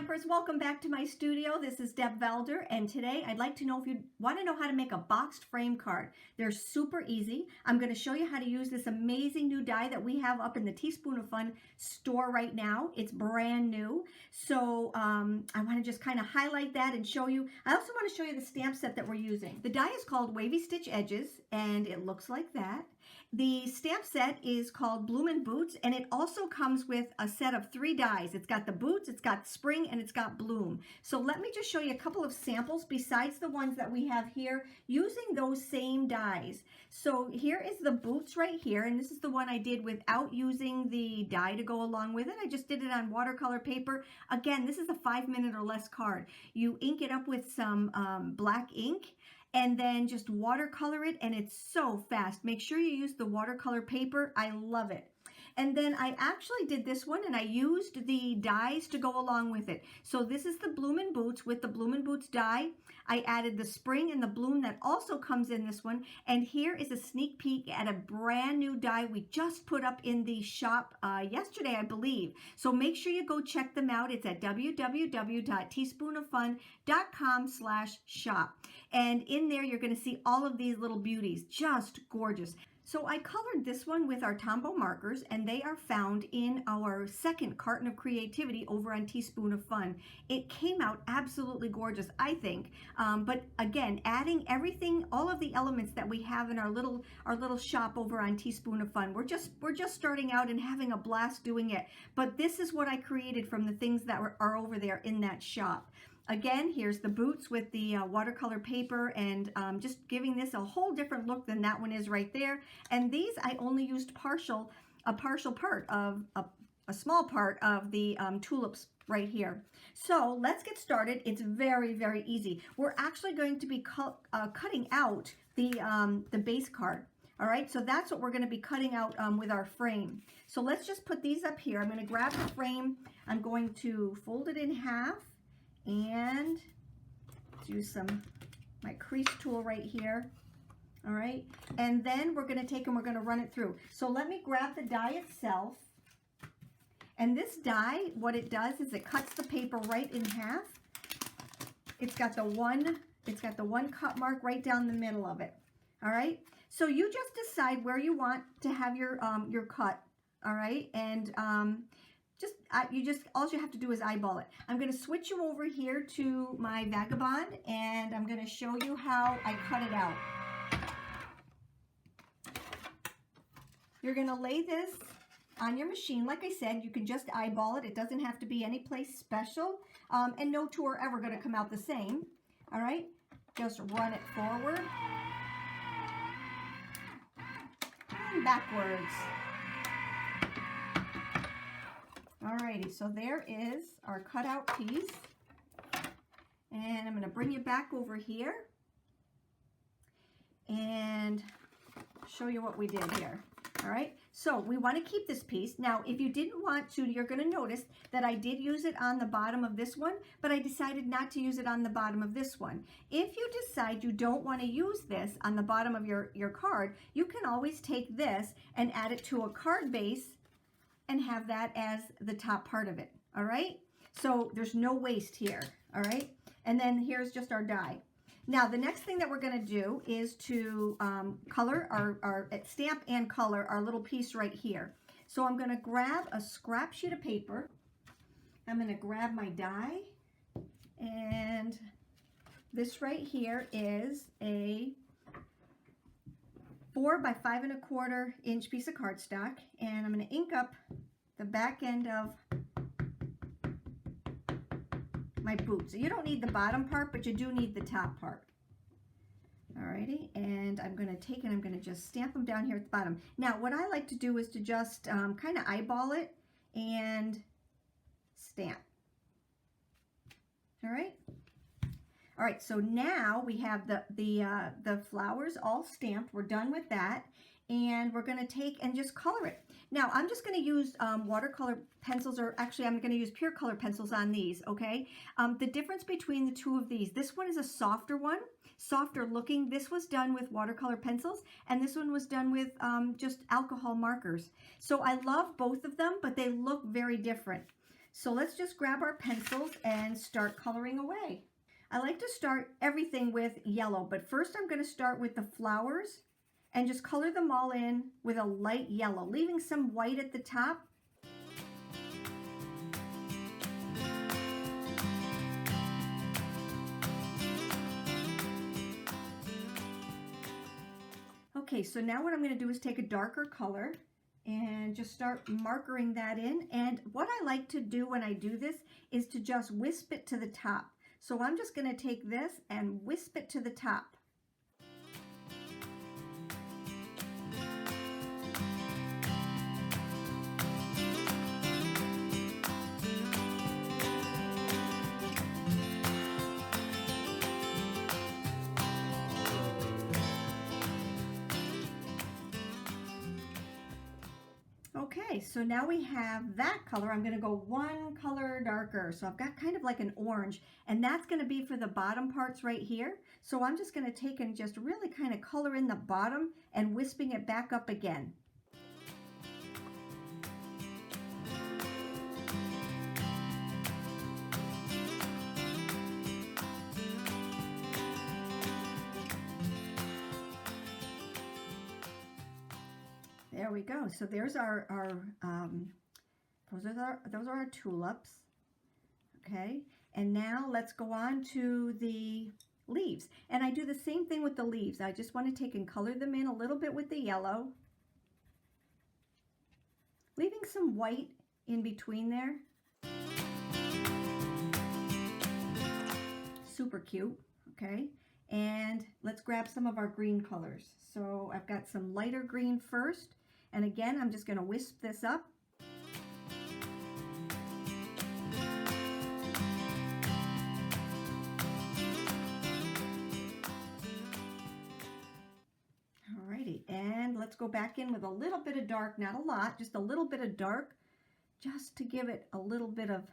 Stampers, welcome back to my studio. This is Deb Valder, and today I'd like to know if you want to know how to make a boxed frame card. They're super easy. I'm going to show you how to use this amazing new die that we have up in the Teaspoon of Fun store right now. It's brand new, so I want to just kind of highlight that and show you. I also want to show you the stamp set that we're using. The die is called Wavy Stitch Edges, and it looks like that. The stamp set is called Bloomin' Boots, and it also comes with a set of 3 dies. It's got the boots, it's got spring, and it's got bloom. So let me just show you a couple of samples besides the ones that we have here using those same dies. So here is the boots right here, and this is the one I did without using the die to go along with it. I just did it on watercolor paper. Again, this is a 5-minute or less card. You ink it up with some black ink, and then just watercolor it, and it's so fast. Make sure you use the watercolor paper. I love it. And then I actually did this one, and I used the dies to go along with it. So this is the Bloomin' Boots with the Bloomin' Boots die. I added the spring and the bloom that also comes in this one. And here is a sneak peek at a brand new die we just put up in the shop yesterday, I believe. So make sure you go check them out. It's at www.teaspoonofun.com/shop. And in there, you're going to see all of these little beauties, just gorgeous. So I colored this one with our Tombow markers, and they are found in our second carton of creativity over on Teaspoon of Fun. It came out absolutely gorgeous, I think. But again, adding everything, all of the elements that we have in our little shop over on Teaspoon of Fun. We're just starting out and having a blast doing it. But this is what I created from the things that are over there in that shop. Again, here's the boots with the watercolor paper, and just giving this a whole different look than that one is right there. And these I only used a partial part of a small part of the tulips right here. So let's get started. It's very, very easy. We're actually going to be cutting out the base card. All right, so that's what we're going to be cutting out with our frame. So let's just put these up here. I'm going to grab the frame. I'm going to fold it in half and use my crease tool right here. All right, and then we're going to take and we're going to run it through. So let me grab the die itself. And this die, what it does is it cuts the paper right in half. It's got the one cut mark right down the middle of it. All right, so you just decide where you want to have your cut. All right, and all you have to do is eyeball it. I'm going to switch you over here to my Vagabond, and I'm going to show you how I cut it out. You're going to lay this on your machine. Like I said, you can just eyeball it. It doesn't have to be any place special, and no two are ever going to come out the same. All right, just run it forward and backwards. Alrighty, so there is our cutout piece, and I'm going to bring you back over here and show you what we did here. All right, so we want to keep this piece. Now, if you didn't want to, you're going to notice that I did use it on the bottom of this one, but I decided not to use it on the bottom of this one. If you decide you don't want to use this on the bottom of your card, you can always take this and add it to a card base and have that as the top part of it. All right, so there's no waste here. All right, and then here's just our die. Now the next thing that we're going to do is to color our stamp and color our little piece right here. So I'm going to grab a scrap sheet of paper. I'm going to grab my die, and this right here is a 4 by 5 1/4 inch piece of cardstock, and I'm going to ink up the back end of my boot. So you don't need the bottom part, but you do need the top part. Alrighty, and I'm going to take and I'm going to just stamp them down here at the bottom. Now what I like to do is to just kind of eyeball it and stamp. All right. All right, so now we have the flowers all stamped. We're done with that, and we're going to take and just color it. Now I'm just going to use watercolor pencils, or actually I'm going to use pure color pencils on these. Okay, the difference between the two of these: this one is a softer one, softer looking. This was done with watercolor pencils, and this one was done with just alcohol markers. So I love both of them, but they look very different. So let's just grab our pencils and start coloring away. I like to start everything with yellow, but first I'm going to start with the flowers and just color them all in with a light yellow, leaving some white at the top. Okay, so now what I'm going to do is take a darker color and just start markering that in. And what I like to do when I do this is to just wisp it to the top. So I'm just going to take this and wisp it to the top. Okay, so now we have that color. I'm going to go one color darker. So I've got kind of like an orange, and that's going to be for the bottom parts right here. So I'm just going to take and just really kind of color in the bottom and wisping it back up again. There we go. So there's our those are our tulips. Okay, and now let's go on to the leaves. And I do the same thing with the leaves. I just want to take and color them in a little bit with the yellow, leaving some white in between there. Super cute. Okay, and let's grab some of our green colors. So I've got some lighter green first. And again, I'm just going to wisp this up. Alrighty, and let's go back in with a little bit of dark, not a lot, just a little bit of dark, just to give it a little bit of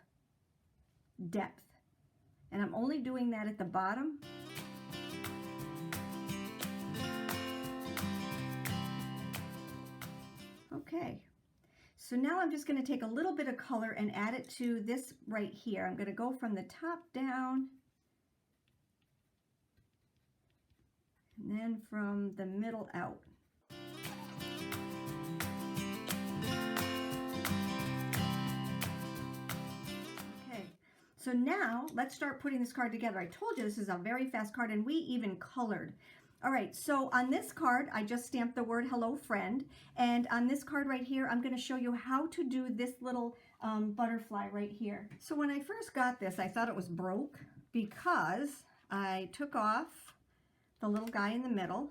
depth. And I'm only doing that at the bottom. Okay, so now I'm just going to take a little bit of color and add it to this right here. I'm going to go from the top down and then from the middle out. Okay, so now let's start putting this card together. I told you this is a very fast card, and we even colored. All right, so on this card, I just stamped the word hello friend. And on this card right here, I'm going to show you how to do this little butterfly right here. So when I first got this, I thought it was broke because I took off the little guy in the middle.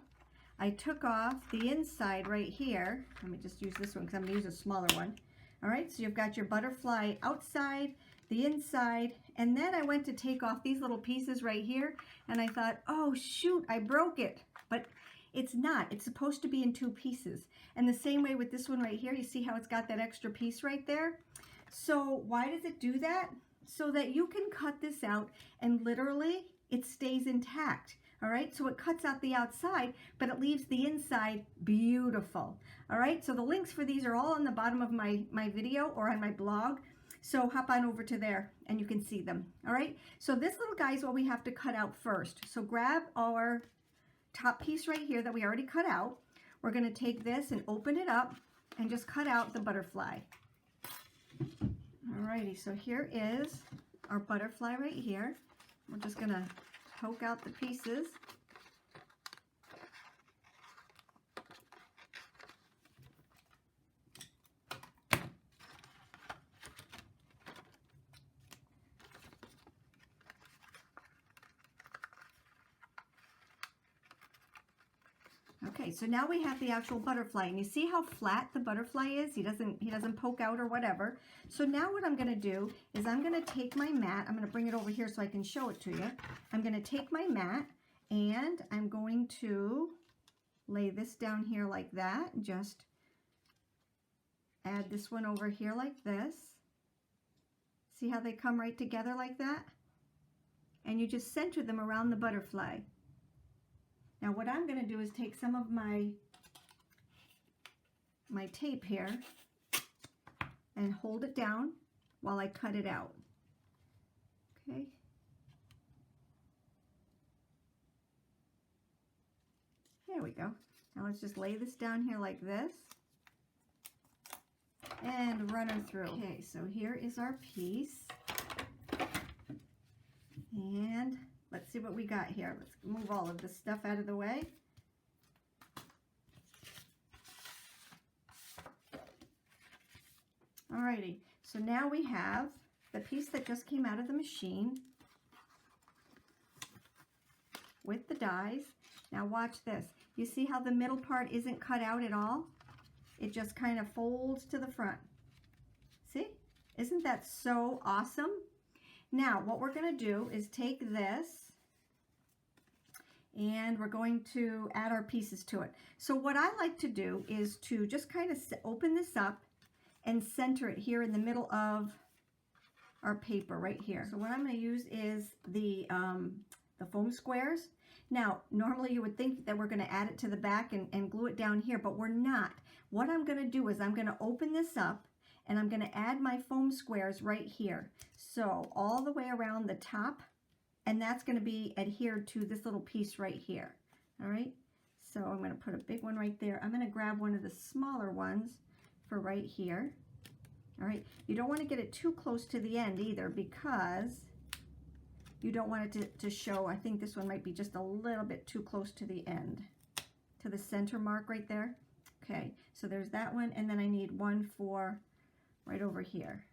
I took off the inside right here. Let me just use this one because I'm going to use a smaller one. All right, so you've got your butterfly outside, the inside, and then I went to take off these little pieces right here, and I thought, oh shoot, I broke it. But it's not. It's supposed to be in two pieces. And the same way with this one right here, you see how it's got that extra piece right there? So why does it do that? So that you can cut this out and literally it stays intact. All right, so it cuts out the outside, but it leaves the inside beautiful. All right, so the links for these are all on the bottom of my video or on my blog. So hop on over to there and you can see them. All right, so this little guy is what we have to cut out first. So grab our top piece right here that we already cut out. We're going to take this and open it up and just cut out the butterfly. All righty, so here is our butterfly right here. We're just going to poke out the pieces. Okay, so now we have the actual butterfly, and you see how flat the butterfly is? He doesn't poke out or whatever. So now what I'm going to do is I'm going to take my mat. I'm going to bring it over here so I can show it to you. I'm going to take my mat and I'm going to lay this down here like that. Just add this one over here like this. See how they come right together like that? And you just center them around the butterfly. Now what I'm going to do is take some of my tape here and hold it down while I cut it out. Okay. There we go. Now let's just lay this down here like this and run her through. Okay, so here is our piece. And let's see what we got here. Let's move all of this stuff out of the way. Alrighty, so now we have the piece that just came out of the machine with the dies. Now watch this. You see how the middle part isn't cut out at all? It just kind of folds to the front. See? Isn't that so awesome? Now, what we're going to do is take this and we're going to add our pieces to it. So what I like to do is to just kind of open this up and center it here in the middle of our paper right here. So what I'm going to use is the foam squares. Now, normally you would think that we're going to add it to the back and glue it down here, but we're not. What I'm going to do is I'm going to open this up and I'm going to add my foam squares right here. So all the way around the top, and that's going to be adhered to this little piece right here. All right, so I'm going to put a big one right there. I'm going to grab one of the smaller ones for right here. All right, you don't want to get it too close to the end either because you don't want it to show. I think this one might be just a little bit too close to the end, to the center mark right there. Okay, so there's that one, and then I need one for right over here.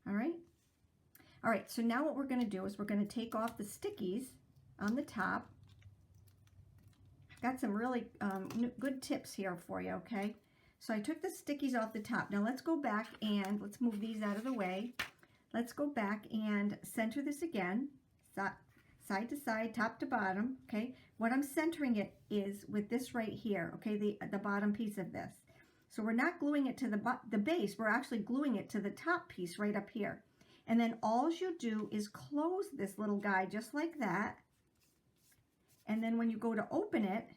All right. All right, so now what we're going to do is we're going to take off the stickies on the top. I've got some really good tips here for you, okay? So I took the stickies off the top. Now let's go back and let's move these out of the way. Let's go back and center this again, side to side, top to bottom, okay? What I'm centering it is with this right here, okay, the bottom piece of this. So we're not gluing it to the base, we're actually gluing it to the top piece right up here. And then all you do is close this little guy just like that. And then when you go to open it,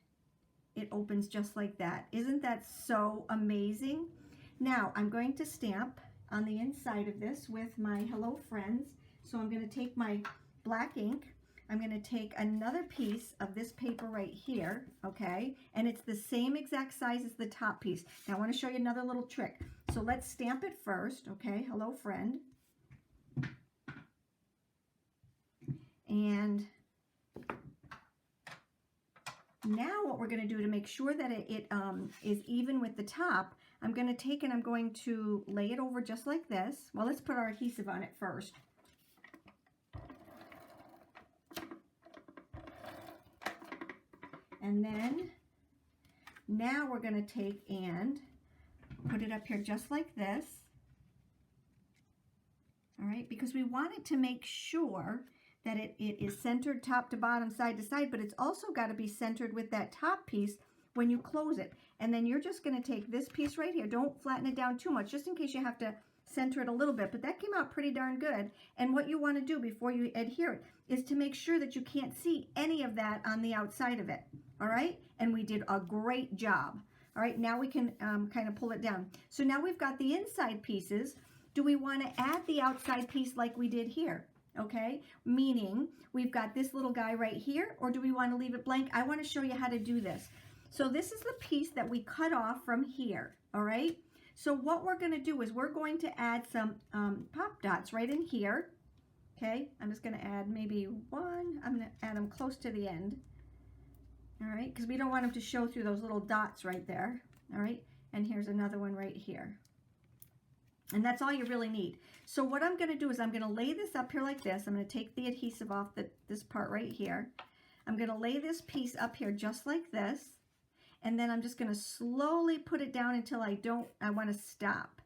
it opens just like that. Isn't that so amazing? Now I'm going to stamp on the inside of this with my Hello Friends. So I'm going to take my black ink. I'm going to take another piece of this paper right here, okay? And it's the same exact size as the top piece. Now I want to show you another little trick. So let's stamp it first, okay? Hello Friend. And now what we're going to do to make sure that it is even with the top, I'm going to take and I'm going to lay it over just like this. Well, let's put our adhesive on it first. And then now we're going to take and put it up here just like this. All right, because we want it to make sure that it is centered top to bottom, side to side, but it's also got to be centered with that top piece when you close it. And then you're just going to take this piece right here. Don't flatten it down too much, just in case you have to center it a little bit, but that came out pretty darn good. And what you want to do before you adhere it is to make sure that you can't see any of that on the outside of it. All right, and we did a great job. All right, now we can kind of pull it down. So now we've got the inside pieces. Do we want to add the outside piece like we did here? Okay, meaning we've got this little guy right here, or do we want to leave it blank? I want to show you how to do this. So this is the piece that we cut off from here, all right? So what we're going to do is we're going to add some pop dots right in here, okay? I'm just going to add maybe one. I'm going to add them close to the end, all right? Because we don't want them to show through those little dots right there, all right? And here's another one right here. And that's all you really need. So what I'm going to do is I'm going to lay this up here like this. I'm going to take the adhesive off this part right here. I'm going to lay this piece up here just like this. And then I'm just going to slowly put it down until I want to stop.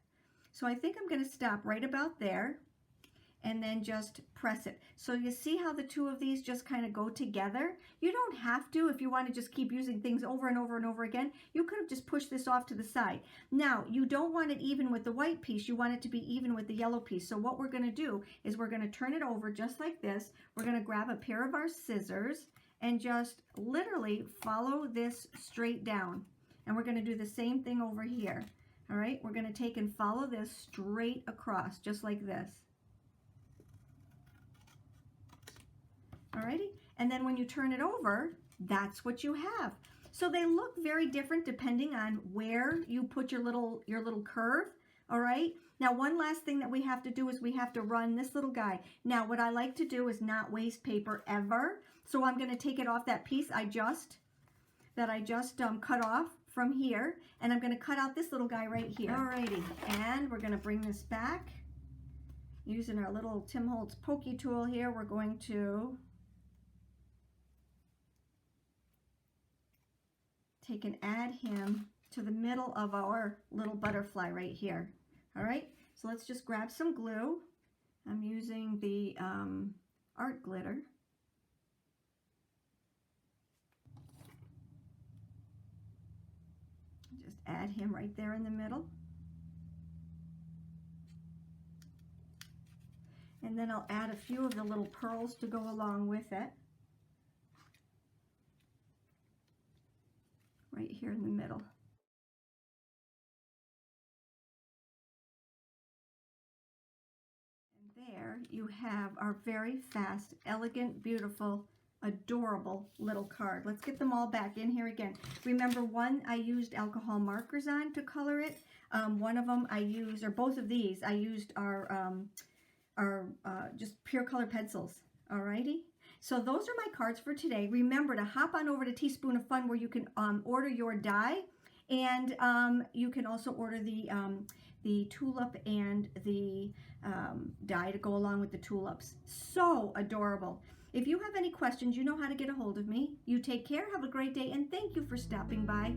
So I think I'm going to stop right about there and then just press it. So you see how the two of these just kind of go together? You don't have to. If you want to just keep using things over and over and over again, you could have just pushed this off to the side. Now, you don't want it even with the white piece. You want it to be even with the yellow piece. So what we're going to do is we're going to turn it over just like this. We're going to grab a pair of our scissors and just literally follow this straight down. And we're going to do the same thing over here. All right, we're going to take and follow this straight across, just like this. All righty, and then when you turn it over, that's what you have. So they look very different depending on where you put your little curve. All right, now one last thing that we have to do is we have to run this little guy. Now what I like to do is not waste paper ever, so I'm going to take it off that piece I just cut off from here, and I'm going to cut out this little guy right here. Alrighty, and we're going to bring this back using our little Tim Holtz pokey tool here. We're going to take and add him to the middle of our little butterfly right here. All right, so let's just grab some glue. I'm using the art glitter. Just add him right there in the middle. And then I'll add a few of the little pearls to go along with it. Right here in the middle. And there you have our very fast, elegant, beautiful, adorable little card. Let's get them all back in here again. Remember, one I used alcohol markers on to color it. One of them I used, or both of these, I used our just pure color pencils. Alrighty. So those are my cards for today. Remember to hop on over to Teaspoon of Fun, where you can order your die, and you can also order the tulip and the die to go along with the tulips. So adorable. If you have any questions, you know how to get a hold of me. You take care, have a great day, and thank you for stopping by.